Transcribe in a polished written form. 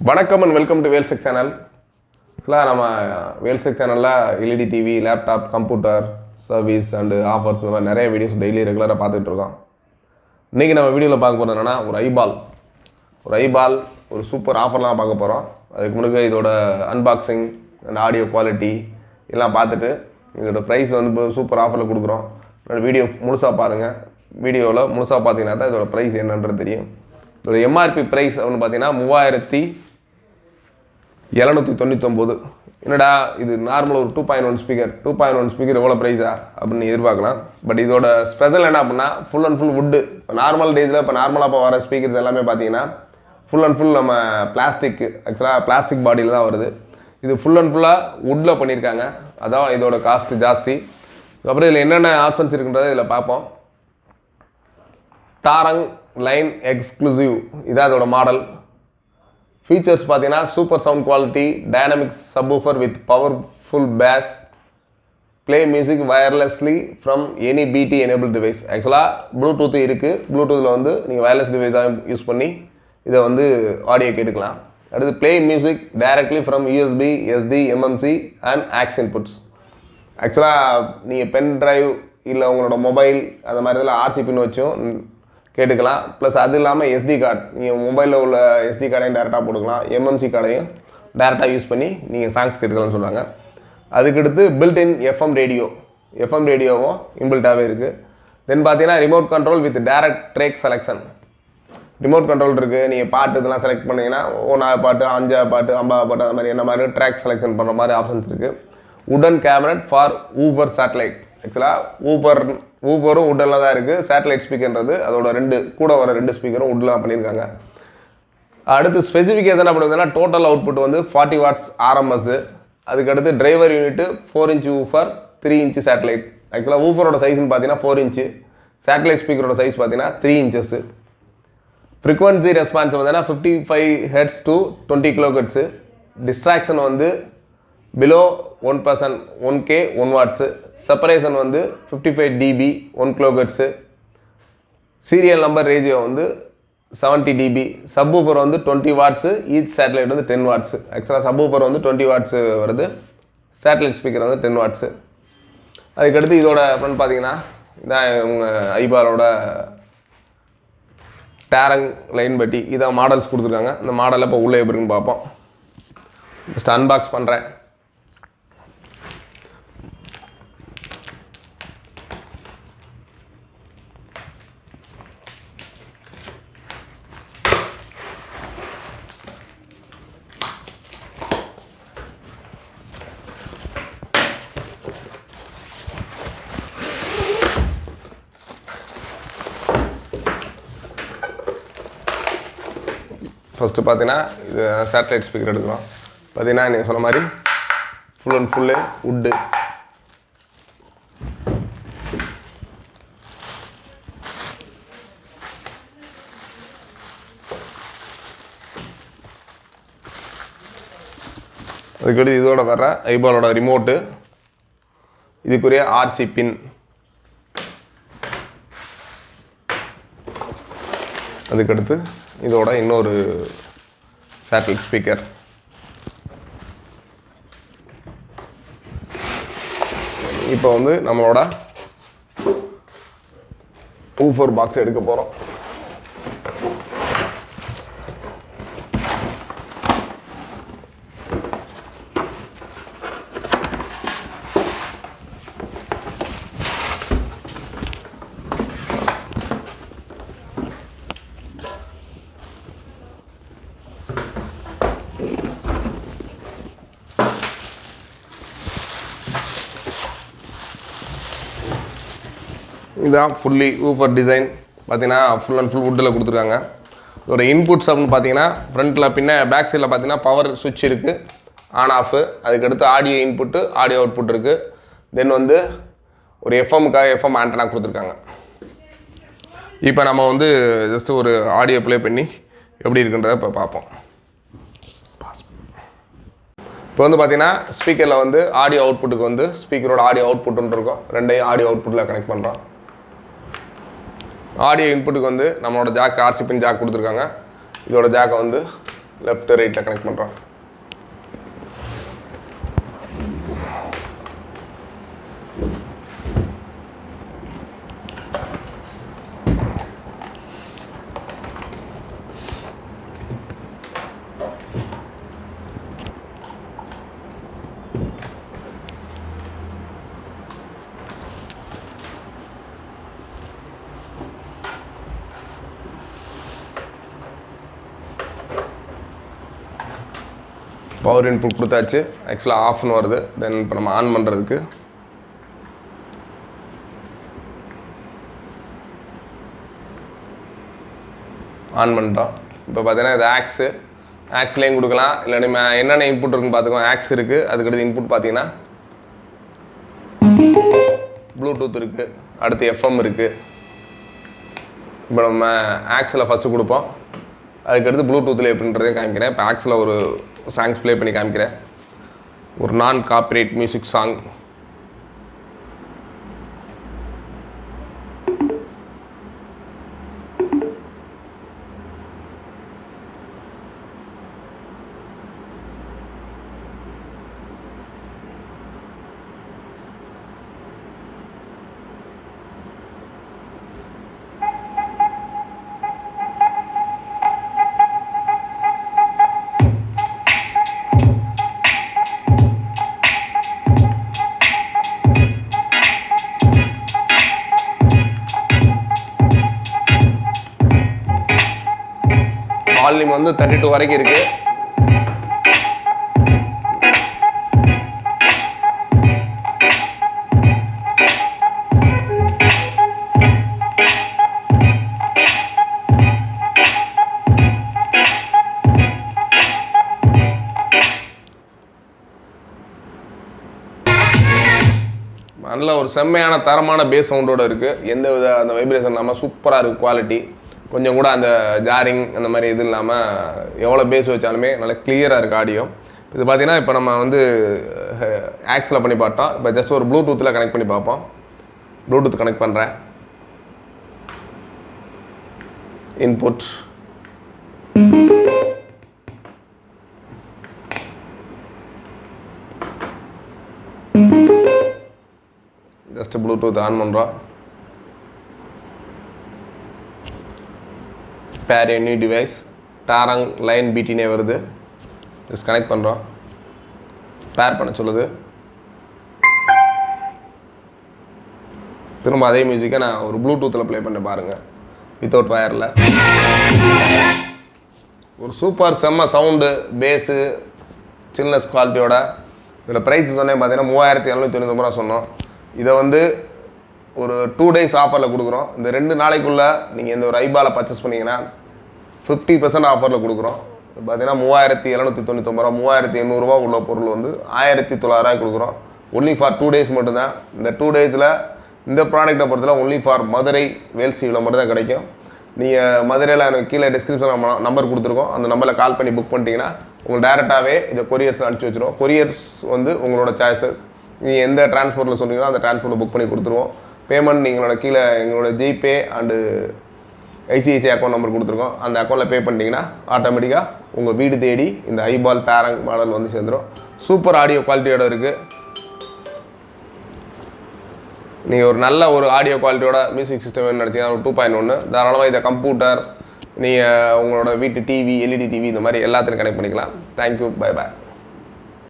வணக்கம் and welcome to வேல்செக் channel. நம்ம வேல்செக் சேனலில் LED TV, laptop, computer service and offers இந்த மாதிரி நிறைய வீடியோஸ் டெய்லி ரெகுலராக பார்த்துட்ருக்கோம். இன்றைக்கி நம்ம வீடியோவில் பார்க்க போகிறது என்னென்னா ஒரு ஐபால் ஒரு சூப்பர் ஆஃபர்லாம் பார்க்க போகிறோம். அதுக்கு முன்னாடி இதோட அன்பாக்சிங் அண்ட் ஆடியோ குவாலிட்டி எல்லாம் பார்த்துட்டு இதோட ப்ரைஸ் வந்து சூப்பர் ஆஃபரில் கொடுக்குறோம். வீடியோ முழுசாக பாருங்கள். வீடியோவில் முழுசாக பார்த்தீங்கன்னா தான் இதோட ப்ரைஸ் என்னன்றது தெரியும். இதோட எம்ஆர்பி ப்ரைஸ் அப்படின்னு பார்த்தீங்கன்னா 3799. என்னடா இது நார்மல் ஒரு 2.1 ஸ்பீக்கர் எவ்வளோ ப்ரைஸா அப்படின்னு எதிர்பார்க்கலாம். பட் இதோட ஸ்பெஷல் என்ன அப்படின்னா ஃபுல் அண்ட் ஃபுல் வுட்டு. இப்போ நார்மல் டேஸில் இப்போ நார்மலாக இப்போ வர ஸ்பீக்கர்ஸ் எல்லாமே பார்த்தீங்கன்னா ஃபுல் அண்ட் ஃபுல் நம்ம ஆக்சுவலாக பிளாஸ்டிக் பாடியில் தான் வருது. இது ஃபுல் அண்ட் ஃபுல்லாக வுட்டில் பண்ணியிருக்காங்க. அதான் இதோட காஸ்ட்டு ஜாஸ்தி. அப்புறம் இதில் என்னென்ன ஆப்ஷன்ஸ் இருக்குன்றதை இதில் பார்ப்போம். டாரங் லைன் எக்ஸ்க்ளூசிவ் இதான் இதோட மாடல். ஃபீச்சர்ஸ் பார்த்தீங்கன்னா super sound quality, dynamics subwoofer with powerful bass, play music wirelessly from any BT enable device. ஆக்சுவலாக ப்ளூடூத் இருக்குது. ப்ளூடூத்தில் வந்து நீங்கள் வயர்லெஸ் டிவைஸாக யூஸ் பண்ணி இதை வந்து ஆடியோ கேட்டுக்கலாம். அடுத்து play music directly from USB, SD, MMC and aux inputs. ஆக்சுவலாக நீங்கள் பென் ட்ரைவ் இல்லை உங்களோட மொபைல் அந்த மாதிரி இதில் ஆர்சி பின் வச்சும் கேட்டுக்கலாம். ப்ளஸ் அது இல்லாமல் எஸ்டி கார்டு, நீங்கள் மொபைலில் உள்ள எஸ்டி கார்டையும் டேரெக்டாக போட்டுக்கலாம். எம்எம்சி கார்டையும் டேரெக்டாக யூஸ் பண்ணி நீங்கள் சாங்ஸ் கேட்டுக்கலாம்னு சொல்கிறாங்க. அதுக்கடுத்து பில்ட்-இன் எஃப்எம் ரேடியோவும் இன்பில்ட்டாகவே இருக்குது. தென் பார்த்தீங்கன்னா remote control with direct track selection. Remote control இருக்குது. நீங்கள் பாட்டு இதெல்லாம் செலக்ட் பண்ணிங்கன்னா 1 பாட்டு, 5 பாட்டு, 50 பாட்டு அந்த மாதிரி என்ன மாதிரி ட்ராக் செலெக்ஷன் பண்ணுற மாதிரி ஆப்ஷன்ஸ் இருக்குது. உடன் கேபினட் ஃபார் ஊஃபர் சேட்டலைட். ஆக்சுவலாக ஊஃபரும் உட்டில் தான் இருக்குது. சேட்டலைட் ஸ்பீக்கர்ன்றது அதோட கூட வர 2 ஸ்பீக்கரும் உட்டில் தான் பண்ணியிருக்காங்க. அடுத்து ஸ்பெசிஃபிகேஷன் என்ன பண்ணுறதுன்னா டோட்டல் அவுட்புட் வந்து 40 வாட்ஸ் ஆர்எம்எஸ். அதுக்கடுத்து driver unit 4 inch woofer, 3 inch satellite. ஆக்சுவலாக ஊஃபரோட சைஸ்ன்னு பார்த்தீங்கன்னா 4 இன்ச்சு, சேட்டலைட் ஸ்பீக்கரோட சைஸ் பார்த்தீங்கன்னா 3 இன்ச்சஸ். ஃப்ரீக்வன்சி ரெஸ்பான்ஸ் பார்த்தீங்கன்னா 55 Hz to 20 kHz. டிஸ்ட்ராக்ஷன் வந்து பிலோ 1%, 1K 1 வாட்ஸு. செப்பரேஷன் வந்து 55 dB 1 kHz. சீரியல் நம்பர் ரேஜியோ வந்து 70 dB. சப்வூஃபர் வந்து 20 வாட்ஸு. ஈச் சேட்டலைட் வந்து 10 வாட்ஸு. ஆக்சுவலாக சப்வூஃபர் வந்து 20 வாட்ஸு வருது. சேட்டலைட் ஸ்பீக்கர் வந்து 10 வாட்ஸு. அதுக்கடுத்து இதோட ஃப்ரெண்ட் பார்த்தீங்கன்னா இதான் உங்கள் ஐபாலோட டாரங் லைன் பட்டி. இதான் மாடல்ஸ் கொடுத்துருக்காங்க. இந்த மாடலில் இப்போ உள்ளே எப்படி இருக்குன்னு பார்ப்போம். ஜஸ்ட் அன்பாக்ஸ் பண்ணுறேன். ஃபஸ்ட்டு பார்த்தீங்கன்னா இது சேட்டலைட் ஸ்பீக்கர் எடுக்கிறோம். பார்த்தீங்கன்னா நீங்கள் சொன்ன மாதிரி ஃபுல் அண்ட் ஃபுல்லு வுட்டு. அதுக்கடுத்து இதோட வர்ற ஐபாலோட ரிமோட்டு, இதுக்குரிய ஆர்சி பின், அதுக்கடுத்து இதோட இன்னொரு சேட்டலைட் ஸ்பீக்கர். இப்போ வந்து நம்மளோட ஊஃபர் பாக்ஸ் எடுக்க போகிறோம். இதுதான் ஃபுல்லி ஊஃபர் டிசைன். பார்த்தீங்கன்னா ஃபுல் அண்ட் ஃபுல் வுட்டில் கொடுத்துருக்காங்க. இதோட இன்புட்ஸ் அப்படின்னு பார்த்தீங்கன்னா ஃப்ரண்ட்டில் பேக் சைடில் பார்த்தீங்கன்னா பவர் சுவிட்ச் இருக்குது, ஆன் ஆஃபு. அதுக்கடுத்து ஆடியோ இன்புட்டு, ஆடியோ அவுட்புட் இருக்குது. தென் வந்து ஒரு எஃப்எம் ஆண்டனா கொடுத்துருக்காங்க. இப்போ நம்ம வந்து ஜஸ்ட்டு ஒரு ஆடியோ ப்ளே பண்ணி எப்படி இருக்குன்றத இப்போ பார்ப்போம். இப்போ வந்து பார்த்தீங்கன்னா ஸ்பீக்கரில் வந்து ஆடியோ அவுட்புட்டுக்கு வந்து ஸ்பீக்கரோட ஆடியோ அவுட்புட்டுன்னு இருக்கும். 2 ஆடியோ அவுட்புட்டில் கனெக்ட் பண்ணுறோம். ஆடியோ இன்புட்டுக்கு வந்து நம்மளோட ஜாக், ஆர்சி பின் ஜாக் கொடுத்துருக்காங்க. இதோட ஜாக்கை வந்து லெஃப்ட் ரைட்டில் கனெக்ட் பண்ணுறோம். பவர் இன்புட் கொடுத்தாச்சு. ஆக்சுவலாக ஆஃப்னு வருது. தென் இப்போ நம்ம ஆன் பண்ணுறதுக்கு ஆன் பண்ணிட்டோம். இப்போ பார்த்தீங்கன்னா இது ஆக்ஸ்லேயும் கொடுக்கலாம், இல்லை நம்ம என்னென்ன இன்புட் இருக்குன்னு பார்த்துக்கோ. ஆக்ஸ் இருக்குது, அதுக்கடுத்து இன்புட் பார்த்தீங்கன்னா ப்ளூடூத் இருக்குது, அடுத்து எஃப்எம் இருக்குது. இப்போ நம்ம ஆக்ஸில் ஃபஸ்ட்டு கொடுப்போம், அதுக்கடுத்து ப்ளூடூத்தில் எப்படின்றதையும் காமிக்கிறேன். இப்போ ஆக்ஸில் ஒரு சாங்ஸ் ப்ளே பண்ணி காமிக்கிறேன். ஒரு நான் காப்பிரைட் மியூசிக் சாங். வால்யூம் வந்து 32 வரைக்கும் இருக்குது. நல்ல ஒரு செம்மையான தரமான பேஸ் சவுண்டோடு இருக்குது. எந்த வித அந்த வைப்ரேஷன் இல்லாமல் சூப்பராக இருக்குது. குவாலிட்டி கொஞ்சம் கூட அந்த ஜாரிங் அந்த மாதிரி இது இல்லாமல் எவ்வளோ பேஸ் வச்சாலுமே நல்லா கிளியராக இருக்குது ஆடியோ. இது பார்த்தீங்கன்னா இப்போ நம்ம வந்து ஆக்ஸில் பண்ணி பார்த்தோம். இப்போ ஜஸ்ட் ஒரு ப்ளூடூத்தில் கனெக்ட் பண்ணி பார்ப்போம். ப்ளூடூத் கனெக்ட் பண்ணுறேன். இன்புட் ஜஸ்ட் ப்ளூடூத் ஆன் பண்ணுறோம். பேர் நியூ டிவைஸ் டாரங் லைன் பிடினே வருது. ஜஸ்ட் கனெக்ட் பண்ணுறோம். பேர் பண்ண சொல்லுது. திரும்ப அதே மியூசிக்கை நான் ஒரு ப்ளூடூத்தில் ப்ளே பண்ணி பாருங்கள், வித்தவுட் வயரில். ஒரு சூப்பர் செம்ம சவுண்டு, பேஸு, சில்னஸ் குவாலிட்டியோட. இதோட ப்ரைஸ் சொன்னேன் பார்த்தீங்கன்னா 3799 ரூபா சொன்னோம். இதை வந்து ஒரு 2 days ஆஃபரில் கொடுக்குறோம். இந்த 2 நாளைக்குள்ளே நீங்கள் இந்த ஒரு ஐபாலை பர்ச்சேஸ் பண்ணிங்கன்னா 50% ஆஃபரில் கொடுக்குறோம். பார்த்தீங்கன்னா 3799 ரூபா, 3800 ரூபா உள்ள பொருள் வந்து 1900 கொடுக்குறோம். ஒன்லி ஃபார் 2 days மட்டும்தான். இந்த 2 daysல இந்த ப்ராடக்ட்டை பொறுத்தல ஒன்லி ஃபார் மதுரை வேல்சியில் மட்டும் தான் கிடைக்கும். நீங்கள் மதுரையில் எனக்கு கீழே டிஸ்கிரிப்ஷன் நம்பர் கொடுத்துருக்கோம். அந்த நம்பரில் கால் பண்ணி புக் பண்ணிட்டீங்கன்னா உங்களுக்கு டேரெக்டாகவே இதை கொரியர்ஸில் அனுப்பிச்சி வச்சுருவோம். கொரியர்ஸ் வந்து உங்களோட சாய்ஸஸ். நீங்கள் எந்த டிரான்ஸ்போர்ட்டில் சொன்னீங்களோ அந்த டிரான்ஸ்போர்ட்டில் புக் பண்ணி கொடுத்துருவோம். பேமெண்ட் நீங்களோட கீழே எங்களோட GPay and ICICI account number கொடுத்துருக்கோம். அந்த அக்கௌண்ட்டில் பே பண்ணிட்டீங்கன்னா ஆட்டோமேட்டிக்காக உங்கள் வீடு தேடி இந்த ஐபால் பேரங் மாடல் வந்து சேர்ந்துடும். சூப்பர் ஆடியோ குவாலிட்டியோட இருக்குது. நீங்கள் ஒரு நல்ல ஒரு ஆடியோ குவாலிட்டியோட மியூசிக் சிஸ்டம் வேணும்னு நினச்சிங்கன்னா ஒரு 2.1 தாராளமாக இதை கம்ப்யூட்டர், நீங்கள் உங்களோட வீட்டு டிவி, எல்இடி டிவி இந்த மாதிரி எல்லாத்தையும் கனெக்ட் பண்ணிக்கலாம். Thank you, bye bye.